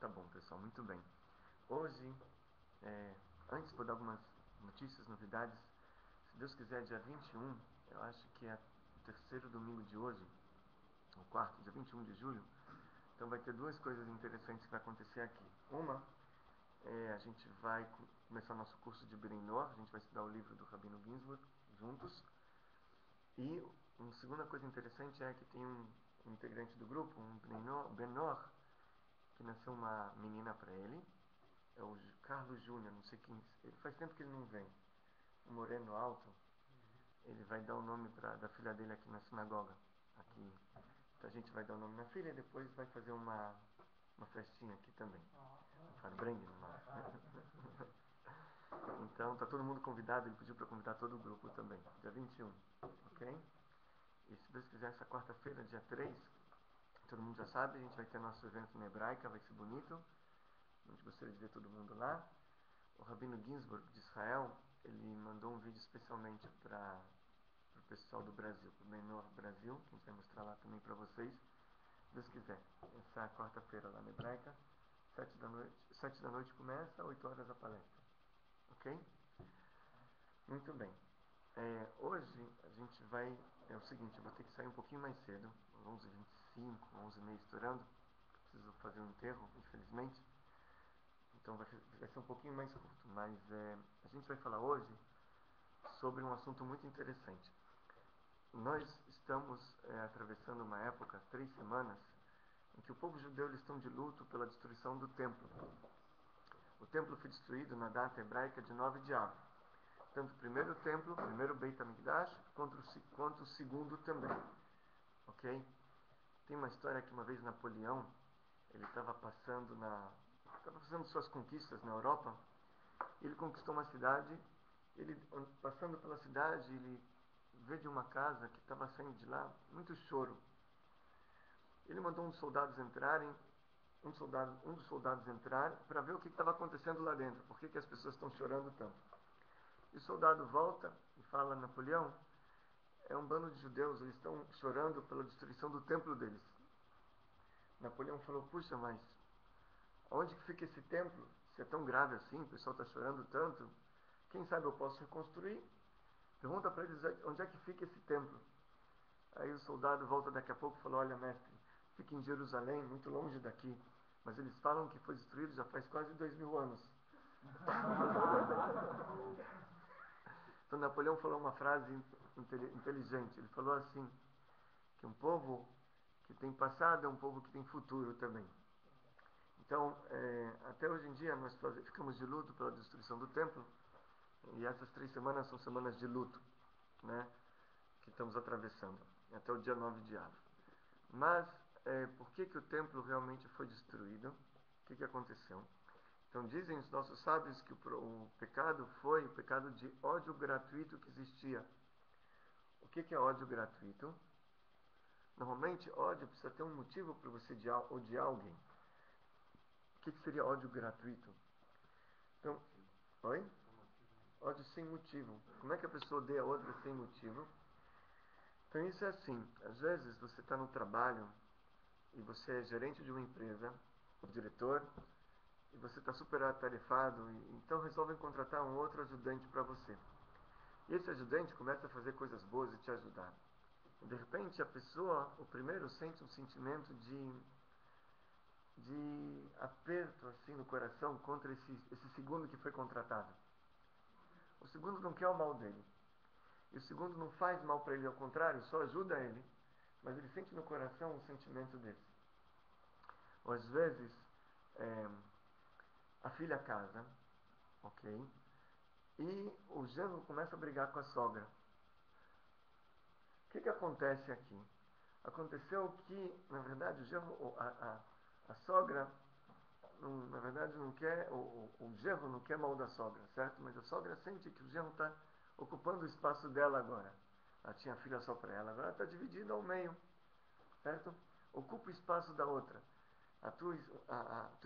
Tá bom, pessoal, muito bem. Hoje, antes vou dar algumas notícias, novidades. Se Deus quiser, dia 21, eu acho que é o terceiro domingo de hoje, o quarto, dia 21 de julho. Então vai ter duas coisas interessantes que vai acontecer aqui. Uma, a gente vai começar nosso curso de Bnei, a gente vai estudar o livro do Rabino Ginsburg juntos. E uma segunda coisa interessante é que tem um integrante do grupo, um Benor, que nasceu uma menina para ele. É o Carlos Júnior, não sei quem. Ele faz tempo que ele não vem. Um moreno alto. Ele vai dar o nome da filha dele aqui na sinagoga. Aqui. Então a gente vai dar o nome na filha e depois vai fazer uma festinha aqui também. Farbrengen, Então tá todo mundo convidado. Ele pediu para convidar todo o grupo também. Dia 21. Ok? E se Deus quiser, essa quarta-feira, dia 3, todo mundo já sabe, a gente vai ter nosso evento na Hebraica, vai ser bonito. A gente gostaria de ver todo mundo lá. O Rabino Ginsburg de Israel, ele mandou um vídeo especialmente para o pessoal do Brasil, para o Menor Brasil, que a gente vai mostrar lá também para vocês. Se Deus quiser. Essa é a quarta-feira lá na Hebraica, 7 da noite começa, 8 horas a palestra. Ok? Muito bem. Hoje a gente vai. É o seguinte, eu vou ter que sair um pouquinho mais cedo, 11h25, 11h30 estourando. Preciso fazer um enterro, infelizmente. Então vai ser um pouquinho mais curto. Mas a gente vai falar hoje sobre um assunto muito interessante. Nós estamos atravessando uma época, 3 semanas, em que o povo judeu eles estão de luto pela destruição do templo. O templo foi destruído na data hebraica de 9 de Av. Tanto o primeiro templo, o primeiro Beit HaMikdash, quanto o segundo também. Ok? Tem uma história que uma vez Napoleão, ele estava fazendo suas conquistas na Europa. Ele conquistou uma cidade. Ele, passando pela cidade, ele vê de uma casa que estava saindo de lá muito choro. Ele mandou uns soldados entrarem, um dos soldados entrar para ver o que estava acontecendo lá dentro, por que as pessoas estão chorando tanto. E o soldado volta e fala a Napoleão, é um bando de judeus, eles estão chorando pela destruição do templo deles. Napoleão falou, puxa, mas onde que fica esse templo? Se é tão grave assim, o pessoal está chorando tanto, quem sabe eu posso reconstruir? Pergunta para eles onde é que fica esse templo. Aí o soldado volta daqui a pouco e falou, olha mestre, fica em Jerusalém, muito longe daqui, mas eles falam que foi destruído já faz quase 2000 anos. Então Napoleão falou uma frase inteligente, ele falou assim, que um povo que tem passado é um povo que tem futuro também. Então, até hoje em dia nós ficamos de luto pela destruição do templo, e essas 3 semanas são semanas de luto, né, que estamos atravessando, até o dia 9 de Av. Mas, por que o templo realmente foi destruído? O que aconteceu? Então, dizem os nossos sábios que o pecado foi o pecado de ódio gratuito que existia. O que é ódio gratuito? Normalmente, ódio precisa ter um motivo para você odiar alguém. O que seria ódio gratuito? Então, oi? Ódio sem motivo. Como é que a pessoa odeia outra sem motivo? Então, isso é assim. Às vezes, você está no trabalho e você é gerente de uma empresa, o diretor, e você está super atarefado, e então resolvem contratar um outro ajudante para você. E esse ajudante começa a fazer coisas boas e te ajudar. E de repente a pessoa, o primeiro, sente um sentimento de aperto assim no coração contra esse segundo que foi contratado. O segundo não quer o mal dele. E o segundo não faz mal para ele, ao contrário, só ajuda ele. Mas ele sente no coração um sentimento desse. Ou às vezes, a filha casa, ok? E o genro começa a brigar com a sogra. O que acontece aqui? Aconteceu que, na verdade, o genro, a sogra, na verdade, não quer, o genro não quer mal da sogra, certo? Mas a sogra sente que o genro está ocupando o espaço dela agora. Ela tinha filha só para ela, agora está dividida ao meio, certo? Ocupa o espaço da outra. A tua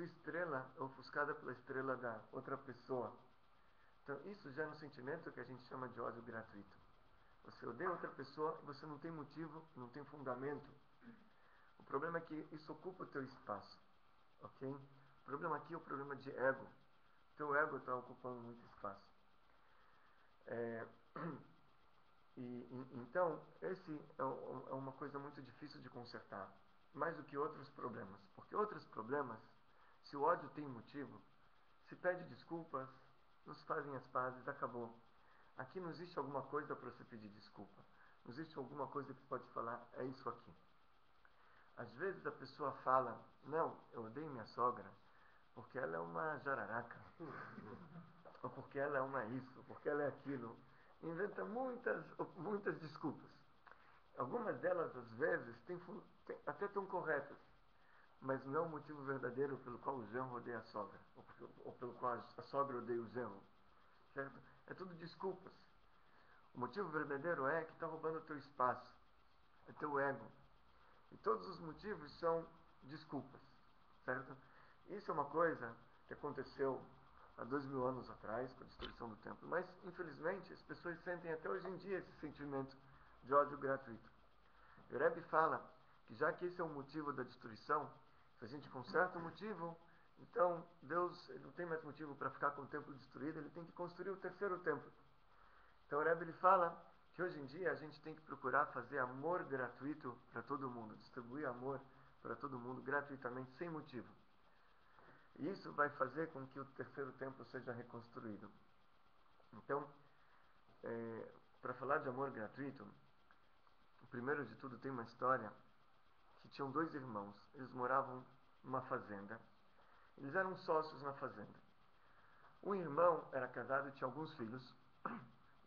estrela é ofuscada pela estrela da outra pessoa. Então, isso já é um sentimento que a gente chama de ódio gratuito. Você odeia outra pessoa e você não tem motivo, não tem fundamento. O problema é que isso ocupa o teu espaço, ok? problema aqui é o problema de ego. Teu ego está ocupando muito espaço. Então, esse é uma coisa muito difícil de consertar, mais do que outros problemas. Porque outros problemas, se o ódio tem motivo, se pede desculpas, nos fazem as pazes, acabou. Aqui não existe alguma coisa para você pedir desculpa. Não existe alguma coisa que você pode falar, é isso aqui. Às vezes a pessoa fala, não, eu odeio minha sogra, porque ela é uma jararaca. Ou porque ela é uma isso, ou porque ela é aquilo. Inventa muitas desculpas. Algumas delas, às vezes, até estão corretas, mas não é o motivo verdadeiro pelo qual o genro odeia a sogra, ou pelo qual a sogra odeia o genro. Certo? É tudo desculpas. O motivo verdadeiro é que está roubando o teu espaço, é teu ego. E todos os motivos são desculpas. Certo? Isso é uma coisa que aconteceu há 2000 anos atrás, com a destruição do templo. Mas, infelizmente, as pessoas sentem até hoje em dia esse sentimento de ódio gratuito. O Rebbe fala que já que esse é o motivo da destruição, se a gente conserta o motivo, então Deus ele não tem mais motivo para ficar com o templo destruído, ele tem que construir o terceiro templo. Então o Rebbe ele fala que hoje em dia a gente tem que procurar fazer amor gratuito para todo mundo, distribuir amor para todo mundo gratuitamente, sem motivo. E isso vai fazer com que o terceiro templo seja reconstruído. Então, para falar de amor gratuito, primeiro de tudo tem uma história que tinham dois irmãos. Eles moravam numa fazenda. Eles eram sócios na fazenda. Um irmão era casado e tinha alguns filhos.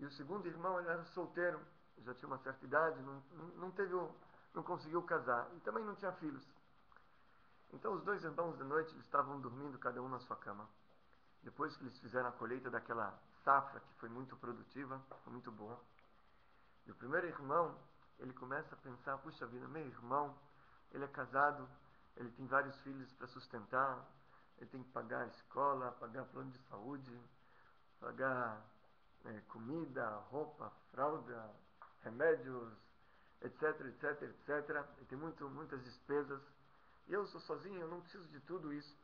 E o segundo irmão ele era solteiro, já tinha uma certa idade, não conseguiu casar e também não tinha filhos. Então os dois irmãos de noite eles estavam dormindo cada um na sua cama. Depois que eles fizeram a colheita daquela safra que foi muito produtiva, foi muito boa. E o primeiro irmão, ele começa a pensar, puxa vida, meu irmão, ele é casado, ele tem vários filhos para sustentar, ele tem que pagar a escola, pagar plano de saúde, pagar comida, roupa, fralda, remédios, etc, etc, etc. Ele tem muitas despesas. E eu sou sozinho, eu não preciso de tudo isso.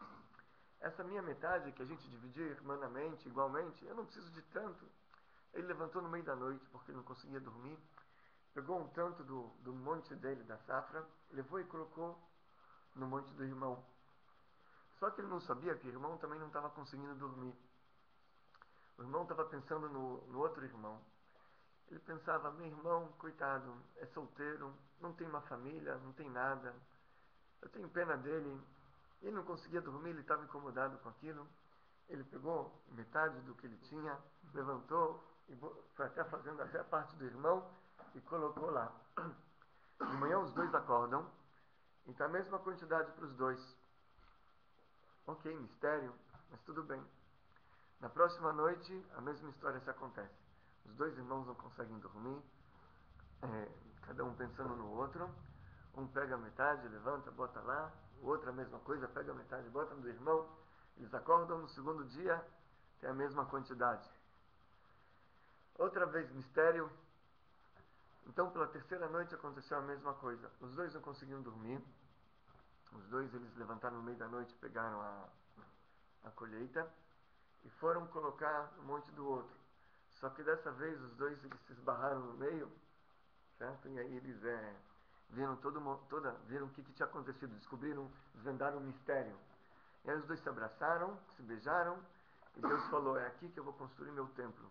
Essa minha metade, que a gente dividia irmanamente, igualmente, eu não preciso de tanto. Ele levantou no meio da noite, porque ele não conseguia dormir, pegou um tanto do monte dele, da safra, levou e colocou no monte do irmão. Só que ele não sabia que o irmão também não estava conseguindo dormir. O irmão estava pensando no outro irmão. Ele pensava, meu irmão, coitado, é solteiro, não tem uma família, não tem nada. Eu tenho pena dele. Ele não conseguia dormir, ele estava incomodado com aquilo. Ele pegou metade do que ele tinha, levantou, e foi até fazendo até a parte do irmão e colocou lá. De manhã os dois acordam e está a mesma quantidade para os dois. Ok, mistério, mas tudo bem. Na próxima noite, a mesma história se acontece. Os dois irmãos não conseguem dormir, cada um pensando no outro. Um pega a metade, levanta, bota lá. O outro a mesma coisa, pega a metade, bota no do irmão. Eles acordam no segundo dia, tem a mesma quantidade. Outra vez mistério. Então, pela terceira noite aconteceu a mesma coisa. Os dois não conseguiam dormir. Os dois eles levantaram no meio da noite, pegaram a colheita e foram colocar no monte do outro. Só que dessa vez os dois eles se esbarraram no meio, certo? E aí eles viram viram o que tinha acontecido, descobriram, desvendaram o mistério. E aí os dois se abraçaram, se beijaram e Deus falou: é aqui que eu vou construir meu templo.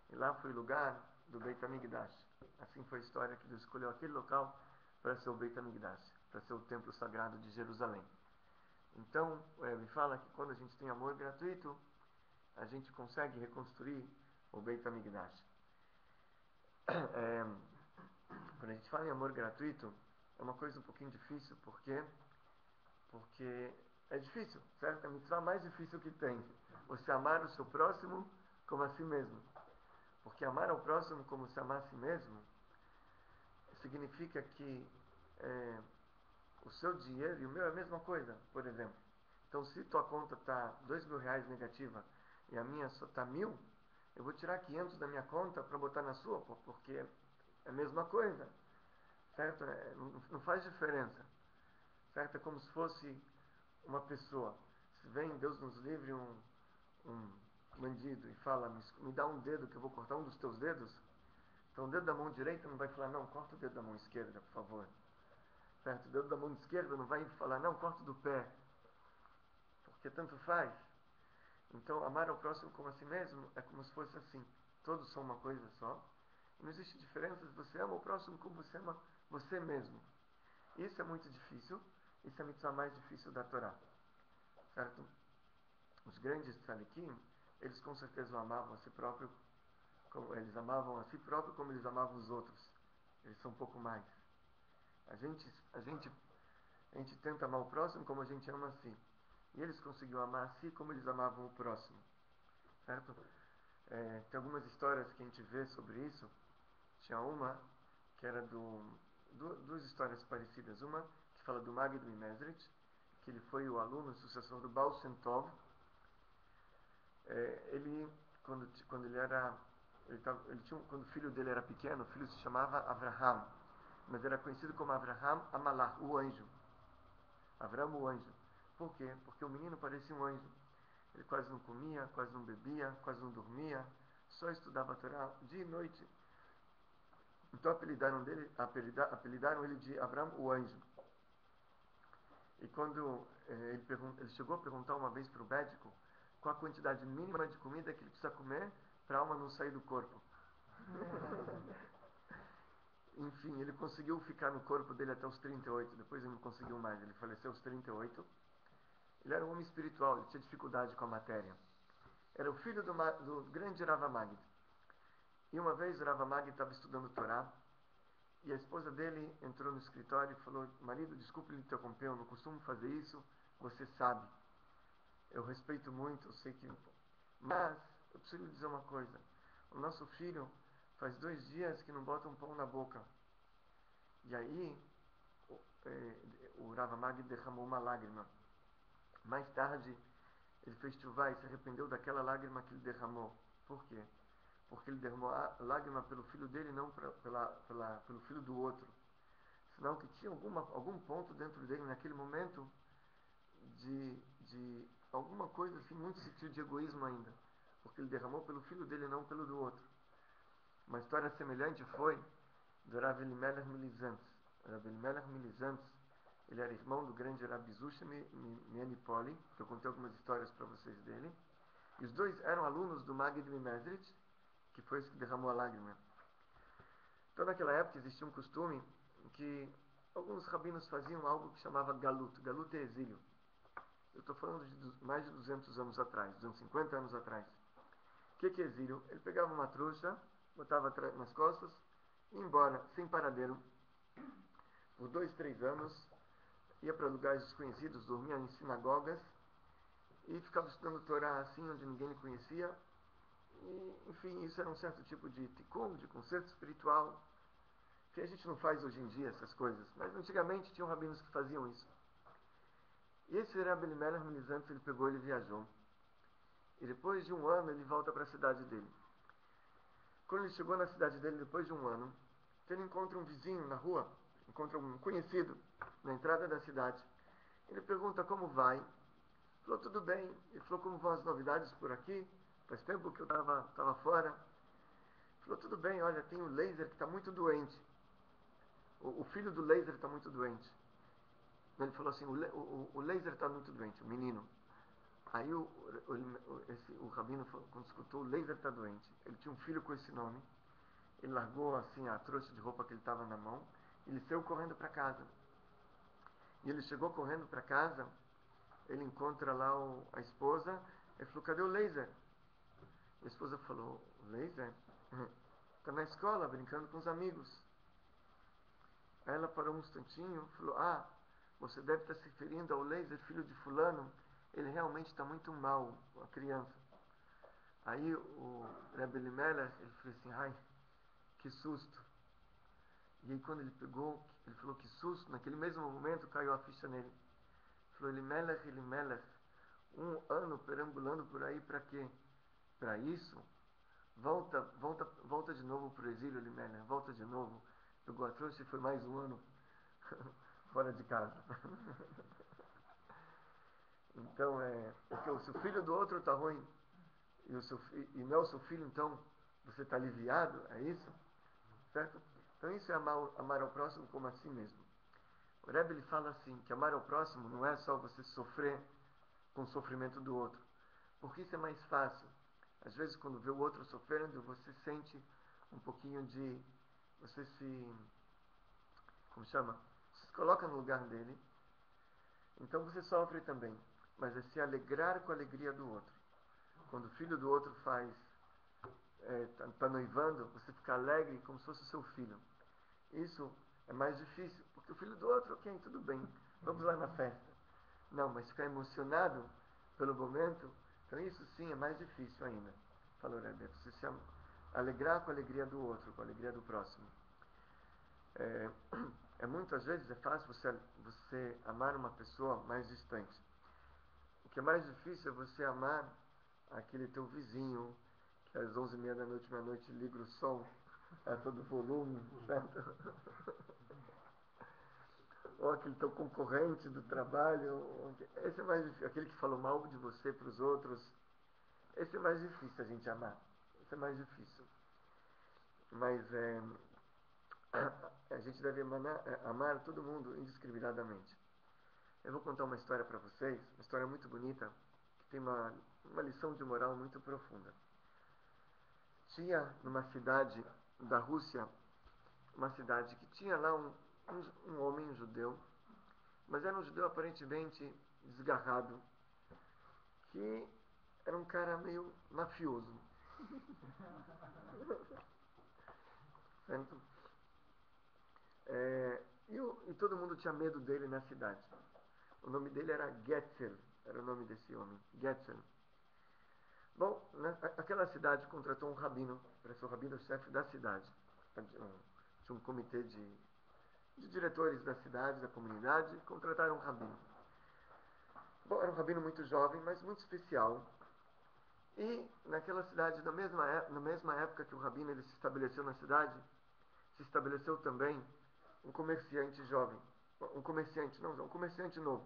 E lá foi o lugar do Beit HaMikdash. Assim foi a história que Deus escolheu aquele local para ser o Beit HaMikdash, para ser o templo sagrado de Jerusalém. Então, me fala que quando a gente tem amor gratuito, a gente consegue reconstruir o Beit HaMikdash. Quando a gente fala em amor gratuito, é uma coisa um pouquinho difícil, porque é difícil, certo? É a mitzvah mais difícil que tem. Você amar o seu próximo como a si mesmo. Porque amar ao próximo como se amar a si mesmo significa que o seu dinheiro e o meu é a mesma coisa, por exemplo. Então, se tua conta está R$ 2.000 negativa e a minha só está 1.000, eu vou tirar 500 da minha conta para botar na sua, porque é a mesma coisa, certo? Não faz diferença, certo? É como se fosse uma pessoa. Se vem, Deus nos livre, um bandido e fala, me dá um dedo que eu vou cortar um dos teus dedos, então o dedo da mão direita não vai falar, não, corta o dedo da mão esquerda, por favor. Certo? O dedo da mão esquerda não vai falar, não, corta do pé, porque tanto faz. Então, amar ao próximo como a si mesmo é como se fosse assim. Todos são uma coisa só. Não existe diferença se você ama o próximo como você ama você mesmo. Isso é muito difícil. Isso é a mitzvah mais difícil da Torá. Certo? Os grandes tzadikim, eles com certeza amavam a si próprio, como eles amavam a si próprio como eles amavam os outros. Eles são um pouco mais. A gente tenta amar o próximo como a gente ama a si. E eles conseguiam amar a si como eles amavam o próximo. Certo? Tem algumas histórias que a gente vê sobre isso. Tinha uma que era duas histórias parecidas. Uma que fala do Magid Mimezrit, que ele foi o aluno, o sucessor do Baal Shem Tov. Ele, quando ele era, quando o filho dele era pequeno, o filho se chamava Avraham, mas era conhecido como Avraham Amalach, o anjo. Avraham, o anjo. Por quê? Porque o menino parecia um anjo. Ele quase não comia, quase não bebia, quase não dormia, só estudava a Torá dia e noite. Então apelidaram ele de Avraham, o anjo. E quando ele chegou a perguntar uma vez para o médico qual a quantidade mínima de comida que ele precisa comer para a alma não sair do corpo. Enfim, ele conseguiu ficar no corpo dele até os 38, depois ele não conseguiu mais, ele faleceu aos 38. Ele era um homem espiritual, ele tinha dificuldade com a matéria. Era o filho do grande Rav Magid. E uma vez o Rav Magid estava estudando Torá, e a esposa dele entrou no escritório e falou, marido, desculpe lhe interromper, eu não costumo fazer isso, você sabe. Eu respeito muito, eu sei que... Mas, eu preciso lhe dizer uma coisa. O nosso filho faz 2 dias que não bota um pão na boca. E aí, o Rav Magid derramou uma lágrima. Mais tarde, ele fez chuvá e se arrependeu daquela lágrima que ele derramou. Por quê? Porque ele derramou a lágrima pelo filho dele, não pelo filho do outro. Senão que tinha algum ponto dentro dele naquele momento de alguma coisa assim, muito sutil de egoísmo ainda. Porque ele derramou pelo filho dele, não pelo do outro. Uma história semelhante foi do Rav Elimelech Milizantz. Rav Elimelech Milizantz, ele era irmão do grande Rabi Zusha Mianipoli, que eu contei algumas histórias para vocês dele. E os dois eram alunos do Magid Mimezrit, que foi esse que derramou a lágrima. Então, naquela época, existia um costume que alguns rabinos faziam algo que chamava galut. Galut é exílio. Eu estou falando de mais de 200 anos atrás, 250 anos atrás. O que é exílio? Ele pegava uma trouxa, botava nas costas, e ia embora, sem paradeiro, por 2, 3 anos, ia para lugares desconhecidos, dormia em sinagogas, e ficava estudando Torá assim, onde ninguém lhe conhecia. E, enfim, isso era um certo tipo de tikkun, de conceito espiritual, que a gente não faz hoje em dia, essas coisas. Mas antigamente tinham rabinos que faziam isso. E esse Rabbi Elimelech Milizantz, ele pegou, ele viajou. E depois de um ano, ele volta para a cidade dele. Quando ele chegou na cidade dele, depois de um ano, ele encontra um vizinho na rua, encontra um conhecido na entrada da cidade. Ele pergunta como vai. Ele falou, tudo bem. Ele falou, como vão as novidades por aqui? Faz tempo que eu estava fora. Ele falou, tudo bem, olha, tem o Laser que está muito doente. O filho do Laser está muito doente. Ele falou assim, o Laser está muito doente, o menino. Aí o rabino, quando escutou, o Laser está doente. Ele tinha um filho com esse nome. Ele largou assim a trouxa de roupa que ele estava na mão. Ele saiu correndo para casa. E ele chegou correndo para casa. Ele encontra lá a esposa. Ele falou, cadê o Laser? A esposa falou, o Laser? Está na escola, brincando com os amigos. Aí ela parou um instantinho e falou, você deve estar se referindo ao Laser, filho de fulano. Ele realmente está muito mal, a criança. Aí o Rebbe Elimelech, ele falou assim, ai, que susto. E aí quando ele pegou, ele falou que susto, naquele mesmo momento caiu a ficha nele. Ele falou, Elimelech, Elimelech, 1 ano perambulando por aí para quê? Para isso? Volta de novo para o exílio, Elimelech, volta de novo. Pegou a trouxa e foi mais 1 ano fora de casa. Então, porque se o filho do outro está ruim e não é o seu filho, então você está aliviado, é isso? Certo? Então isso é amar ao próximo como a si mesmo. O Rebbe ele fala assim, que amar ao próximo não é só você sofrer com o sofrimento do outro, porque isso é mais fácil. Às vezes quando vê o outro sofrendo, você sente um pouquinho de... Você se... Como chama? Você se coloca no lugar dele, então você sofre também. Mas é se alegrar com a alegria do outro. Quando o filho do outro tá noivando, você fica alegre como se fosse o seu filho. Isso é mais difícil, porque o filho do outro, ok, tudo bem, vamos lá na festa. Não, mas ficar emocionado pelo momento, então isso sim é mais difícil ainda. Falou, Rebbe, você se alegrar com a alegria do outro, com a alegria do próximo. Muitas vezes é fácil você amar uma pessoa mais distante. O que é mais difícil é você amar aquele teu vizinho, que às 11h30 da noite, meia-noite, liga o som a todo volume, certo? Ou aquele teu concorrente do trabalho. Esse é mais difícil. Aquele que falou mal de você para os outros. Esse é mais difícil a gente amar. Esse é mais difícil. Mas a gente deve amar todo mundo indiscriminadamente. Eu vou contar uma história para vocês, uma história muito bonita, que tem uma lição de moral muito profunda. Tinha numa cidade da Rússia, uma cidade que tinha lá um homem, um judeu, mas era um judeu aparentemente desgarrado, que era um cara meio mafioso. Certo? E todo mundo tinha medo dele na cidade. O nome dele era Getzel, era o nome desse homem, Getzel. Bom, aquela cidade contratou um rabino, para ser o rabino-chefe da cidade. Tinha um comitê de diretores da cidade, da comunidade, e contrataram um rabino. Bom, era um rabino muito jovem, mas muito especial. E naquela cidade, na mesma época que o rabino ele se estabeleceu na cidade, se estabeleceu também um comerciante jovem. Um comerciante novo.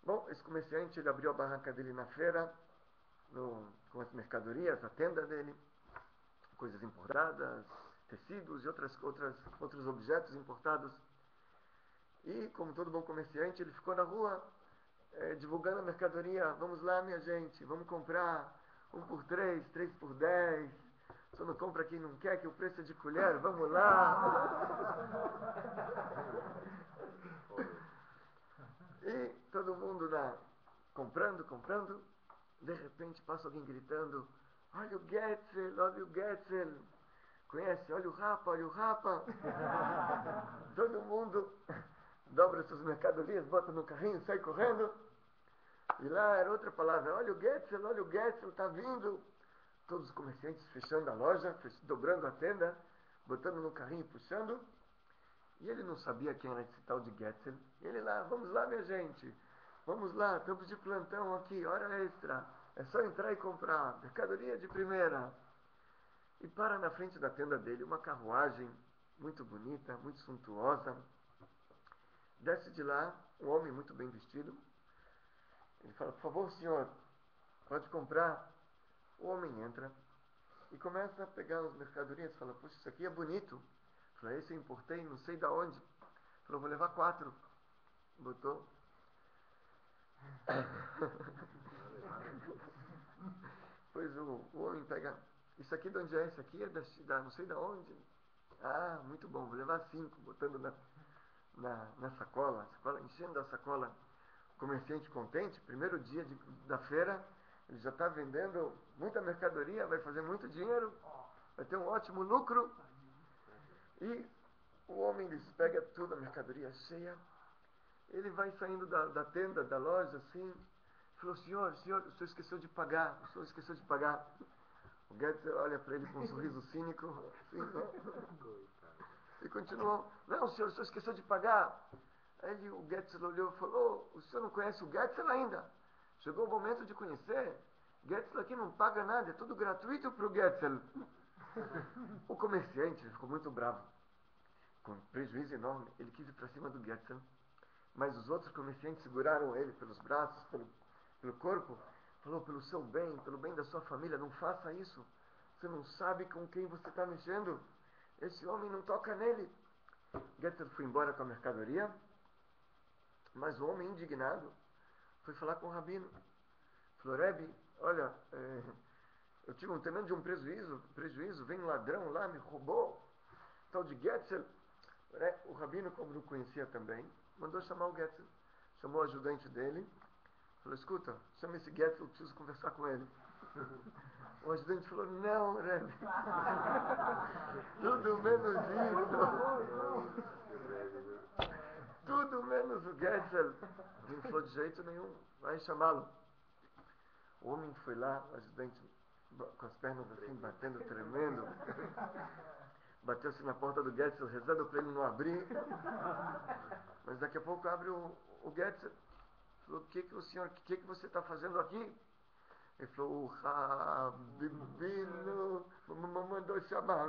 Bom, esse comerciante ele abriu a barraca dele na feira, com as mercadorias, a tenda dele, coisas importadas, tecidos e outros objetos importados. E, como todo bom comerciante, ele ficou na rua divulgando a mercadoria. Vamos lá, minha gente, vamos comprar 1 por 3, 3 por 10. Só não compra quem não quer, que o preço é de colher, vamos lá. E todo mundo lá comprando. De repente passa alguém gritando: olha o Getzel, olha o Getzel. Conhece? Olha o Rapa, olha o Rapa. Todo mundo dobra suas mercadorias, bota no carrinho, sai correndo. E lá era outra palavra: olha o Getzel, tá vindo. Todos os comerciantes fechando a loja, dobrando a tenda, botando no carrinho e puxando. E ele não sabia quem era esse tal de Getzel. E ele lá: vamos lá, minha gente. Vamos lá, estamos de plantão aqui, hora extra. É só entrar e comprar. Mercadoria de primeira. E para na frente da tenda dele uma carruagem muito bonita, muito suntuosa. Desce de lá um homem muito bem vestido. Ele fala: por favor, senhor, pode comprar. O homem entra e começa a pegar as mercadorias. Fala: puxa, isso aqui é bonito. Fala: esse eu importei, não sei da onde. Falou: vou levar 4. Botou. Pois o homem pega: isso aqui de onde é? Isso aqui é da não sei da onde. Ah, muito bom, vou levar 5. Botando na sacola, enchendo a sacola. O comerciante contente, primeiro dia da feira, ele já está vendendo muita mercadoria, vai fazer muito dinheiro, vai ter um ótimo lucro. E o homem pega toda a mercadoria cheia. Ele vai saindo da tenda, da loja, assim. Falou: senhor, o senhor esqueceu de pagar. O senhor esqueceu de pagar. O Guedes olha para ele com um sorriso cínico. Assim, e continuou: não, o senhor esqueceu de pagar. Aí o Guedes olhou e falou: o senhor não conhece o Guedes ainda? Chegou o momento de conhecer. Guedes aqui não paga nada, é tudo gratuito para o Guedes. O comerciante ficou muito bravo. Com prejuízo enorme, ele quis ir para cima do Guedes. Mas os outros comerciantes seguraram ele pelos braços, pelo corpo. Falou, pelo seu bem, pelo bem da sua família, não faça isso. Você não sabe com quem você está mexendo. Esse homem não toca nele. Getzel foi embora com a mercadoria, mas o homem indignado foi falar com o rabino. Falou, Rebbe, olha, eu tive um tremendo de um prejuízo, vem um ladrão lá, me roubou, tal de Getzel. O rabino, como não conhecia também, mandou chamar o Getzel. Chamou o ajudante dele, falou, escuta, chama esse Getzel, eu preciso conversar com ele. O ajudante falou, não, Rebbe, tudo menos isso. Tudo menos o Getzel. Ele falou, de jeito nenhum, vai chamá-lo. O homem foi lá, o ajudante, com as pernas assim, batendo, tremendo. Bateu-se na porta do Getzel, rezando para ele não abrir. Mas daqui a pouco abre o Getzel. Falou, o que que você está fazendo aqui? Ele falou, o Rabino mandou chamar.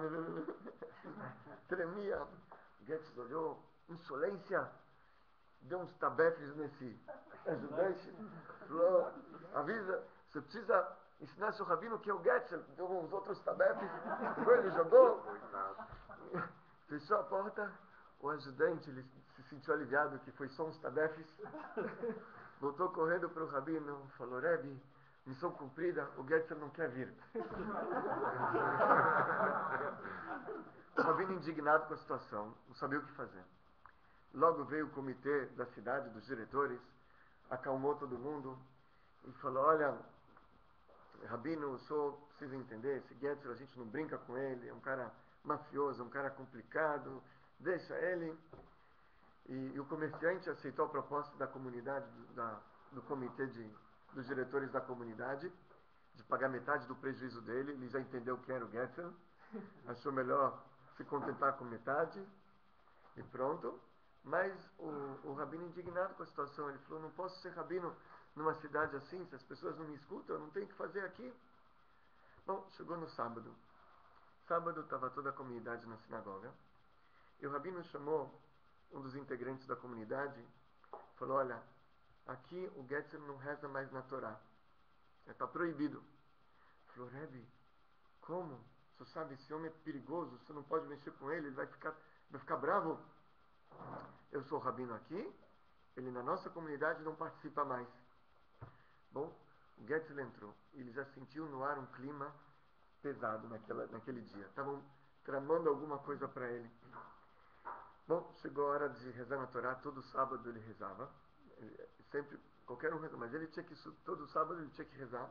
Tremia. Getzel olhou, insolência. Deu uns tabefes nesse ajudante. Falou, avisa, você precisa ensinar seu rabino que é o Getzel. Deu uns outros tabefes. Ele jogou. Fechou a porta. O ajudante, ele se sentiu aliviado que foi só uns tabefes. Voltou correndo para o rabino. Falou, Rebbe, missão cumprida, o Getzel não quer vir. O rabino indignado com a situação, não sabia o que fazer. Logo veio o comitê da cidade, dos diretores, acalmou todo mundo e falou, olha, rabino, o senhor precisa entender, esse Getzel a gente não brinca com ele, é um cara mafioso, um cara complicado, deixa ele. E o comerciante aceitou a proposta da comunidade, do comitê dos diretores da comunidade, de pagar metade do prejuízo dele. Ele já entendeu quem era o Getzel, achou melhor se contentar com metade e pronto. Mas o rabino indignado com a situação, ele falou, não posso ser rabino numa cidade assim, se as pessoas não me escutam, eu não tenho o que fazer aqui. Bom, chegou no sábado. Sábado estava toda a comunidade na sinagoga. E o rabino chamou um dos integrantes da comunidade, falou, olha, aqui o Getzel não reza mais na Torá. Está proibido. Falou, Rebbe, como? Você sabe, esse homem é perigoso, você não pode mexer com ele, ele vai ficar bravo. Eu sou rabino aqui, ele na nossa comunidade não participa mais. Bom, o Getzel entrou, ele já sentiu no ar um clima pesado naquele dia. Estavam tramando alguma coisa para ele. Bom, chegou a hora de rezar na Torá, todo sábado ele rezava. Sempre, qualquer um rezava, mas ele tinha que, todo sábado ele tinha que rezar.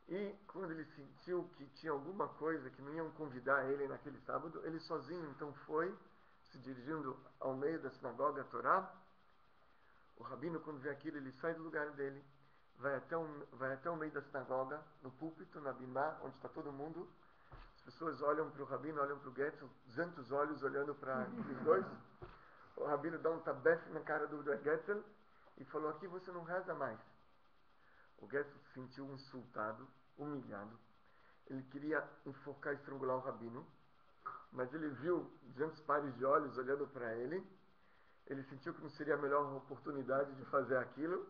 E quando ele sentiu que tinha alguma coisa, que não iam convidar ele naquele sábado, ele sozinho então foi, se dirigindo ao meio da sinagoga, a Torá. O rabino, quando vê aquilo, ele sai do lugar dele, vai até o meio da sinagoga, no púlpito, na bimá, onde está todo mundo. As pessoas olham para o rabino, olham para o Getzel, 200 olhos olhando para aqueles dois. O rabino dá um tabefe na cara do Getzel e falou, aqui você não reza mais. O Getzel se sentiu insultado, humilhado. Ele queria enforcar e estrangular o rabino, mas ele viu 200 pares de olhos olhando para ele. Ele sentiu que não seria a melhor oportunidade de fazer aquilo.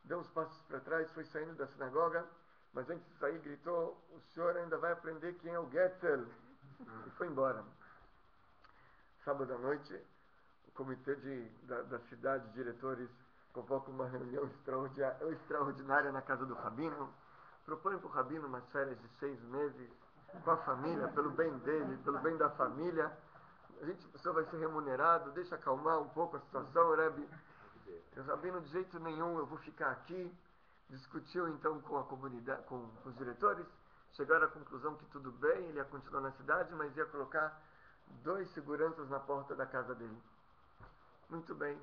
Deu uns passos para trás, foi saindo da sinagoga, mas antes de sair gritou, o senhor ainda vai aprender quem é o Getzel. E foi embora. Sábado à noite, o comitê da cidade, diretores, convoca uma reunião extraordinária na casa do rabino, propõe para o rabino umas férias de 6 meses com a família, pelo bem dele, pelo bem da família. O senhor vai ser remunerado, deixa acalmar um pouco a situação, Rebbe. O rabino, de jeito nenhum, eu vou ficar aqui. Discutiu então com a comunidade, com os diretores, chegaram à conclusão que tudo bem, ele ia continuar na cidade, mas ia colocar 2 seguranças na porta da casa dele. Muito bem.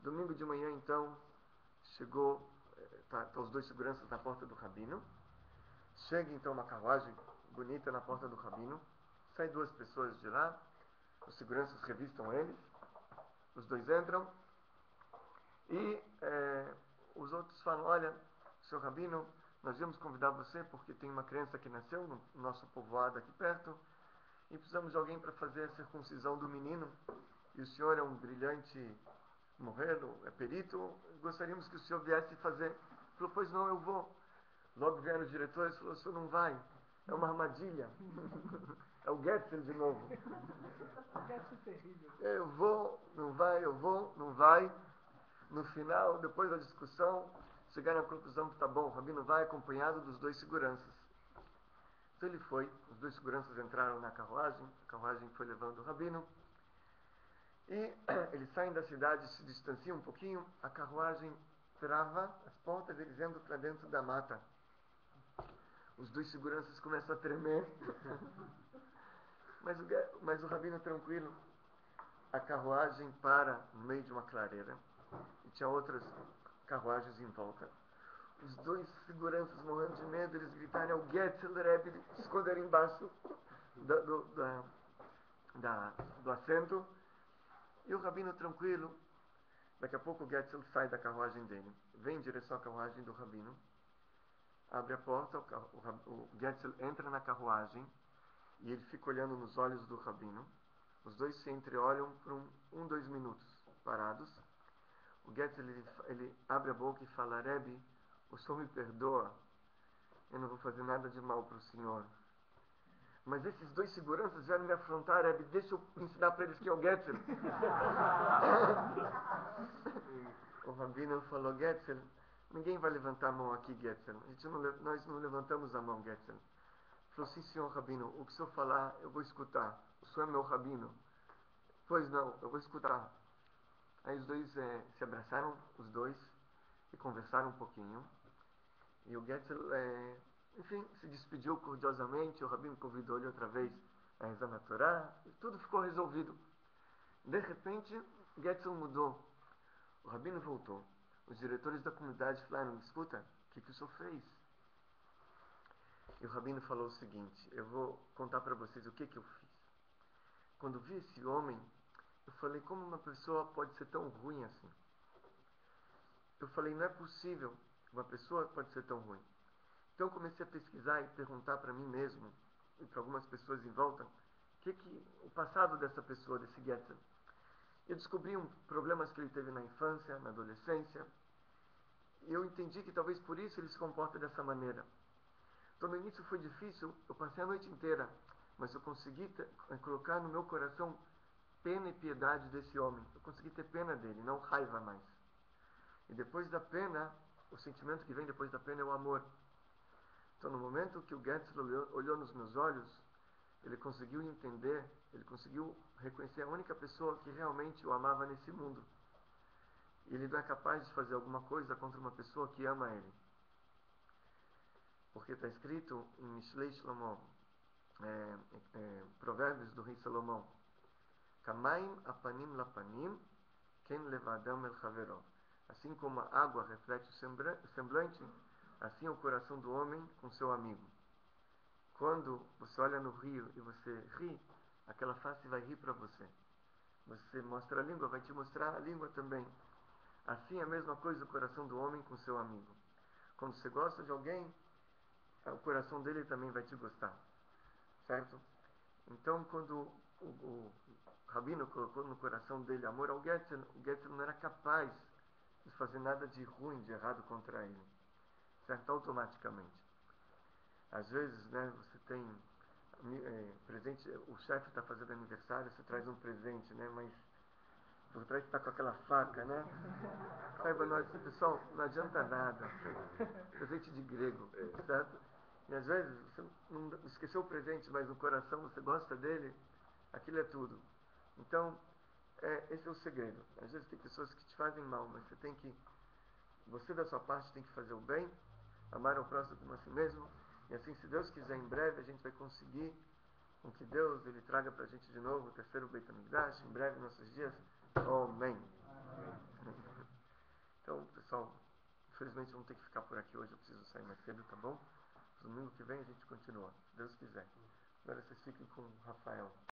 Domingo de manhã, então, chegou, tá os 2 seguranças na porta do rabino. Chega então uma carruagem bonita na porta do rabino. Saem 2 pessoas de lá. Os seguranças revistam eles. Os 2 entram. E os outros falam, olha, senhor rabino, nós viemos convidar você porque tem uma criança que nasceu no nosso povoado aqui perto e precisamos de alguém para fazer a circuncisão do menino. E o senhor é um brilhante morrendo, é perito, gostaríamos que o senhor viesse fazer. Ele falou, pois não, eu vou. Logo vieram os diretores e falou, o senhor não vai. É uma armadilha. É o Getzel de novo. Getzel terrível. Eu vou, não vai, eu vou, não vai. No final, depois da discussão, chegaram à conclusão que tá bom, o rabino vai acompanhado dos dois seguranças. Então ele foi, os dois seguranças entraram na carruagem, a carruagem foi levando o rabino. E eles saem da cidade, se distanciam um pouquinho, a carruagem trava as portas, eles entram para dentro da mata. Os dois seguranças começam a tremer. mas o rabino tranquilo. A carruagem para no meio de uma clareira. E tinha outras carruagens em volta. Os dois seguranças morrendo de medo, eles gritaram ao Getzel Rebbe, se esconderam embaixo do assento. E o rabino tranquilo. Daqui a pouco o Getzel sai da carruagem dele. Vem em direção à carruagem do rabino. Abre a porta, o Getzel entra na carruagem e ele fica olhando nos olhos do rabino. Os dois se entreolham por 2 minutos, parados. O Getzel ele abre a boca e fala, Rebbe, o senhor me perdoa, eu não vou fazer nada de mal para o senhor. Mas esses dois seguranças vieram me afrontar, Rebbe, deixa eu ensinar para eles quem é o Getzel. O rabino falou, Getzel, ninguém vai levantar a mão aqui, Getzel. Nós não levantamos a mão, Getzel. Falou, sim, senhor rabino, o que o senhor falar, eu vou escutar. O senhor é meu rabino. Pois não, eu vou escutar. Aí os dois se abraçaram, os dois, e conversaram um pouquinho. E o Getzel, enfim, se despediu cordiosamente. O rabino convidou ele outra vez a rezar na Torá. E tudo ficou resolvido. De repente, Getzel mudou. O rabino voltou. Os diretores da comunidade falaram, escuta, o que o senhor fez? E o rabino falou o seguinte, eu vou contar para vocês o que eu fiz. Quando vi esse homem, eu falei, como uma pessoa pode ser tão ruim assim? Eu falei, não é possível, uma pessoa pode ser tão ruim. Então eu comecei a pesquisar e perguntar para mim mesmo, e para algumas pessoas em volta, o passado dessa pessoa, desse Getzel. Eu descobri problemas que ele teve na infância, na adolescência, e eu entendi que talvez por isso ele se comporta dessa maneira. Então no início foi difícil, eu passei a noite inteira, mas eu consegui colocar no meu coração pena e piedade desse homem. Eu consegui ter pena dele, não raiva mais. E depois da pena, o sentimento que vem depois da pena é o amor. Então no momento que o Getzel olhou nos meus olhos, ele conseguiu entender, ele conseguiu reconhecer a única pessoa que realmente o amava nesse mundo. E ele não é capaz de fazer alguma coisa contra uma pessoa que ama ele. Porque está escrito em Mishlei Shlomo, Provérbios do rei Salomão, Kamaim apanim lapanim, ken levadam el havero. Assim como a água reflete o semblante, assim é o coração do homem com seu amigo. Quando você olha no rio e você ri, aquela face vai rir para você. Você mostra a língua, vai te mostrar a língua também. Assim é a mesma coisa o coração do homem com seu amigo. Quando você gosta de alguém, o coração dele também vai te gostar. Certo? Então, quando o rabino colocou no coração dele amor ao Getzel, o Getzel não era capaz de fazer nada de ruim, de errado contra ele. Certo? Automaticamente. Às vezes, né, você tem presente, o chefe está fazendo aniversário, você traz um presente, né, mas por trás está com aquela faca, né? Saiba nós, pessoal, não adianta nada. Presente de grego, certo? E às vezes você não esqueceu o presente, mas no coração você gosta dele, aquilo é tudo. Então, esse é o segredo. Às vezes tem pessoas que te fazem mal, mas você da sua parte tem que fazer o bem, amar ao próximo como a si mesmo, e assim, se Deus quiser, em breve a gente vai conseguir com que Deus ele traga para a gente de novo o terceiro Beit HaMikdash, em breve, em nossos dias. Amém. Então, pessoal, infelizmente vamos ter que ficar por aqui hoje, eu preciso sair mais cedo, tá bom? Domingo que vem a gente continua, se Deus quiser. Agora vocês fiquem com o Rafael.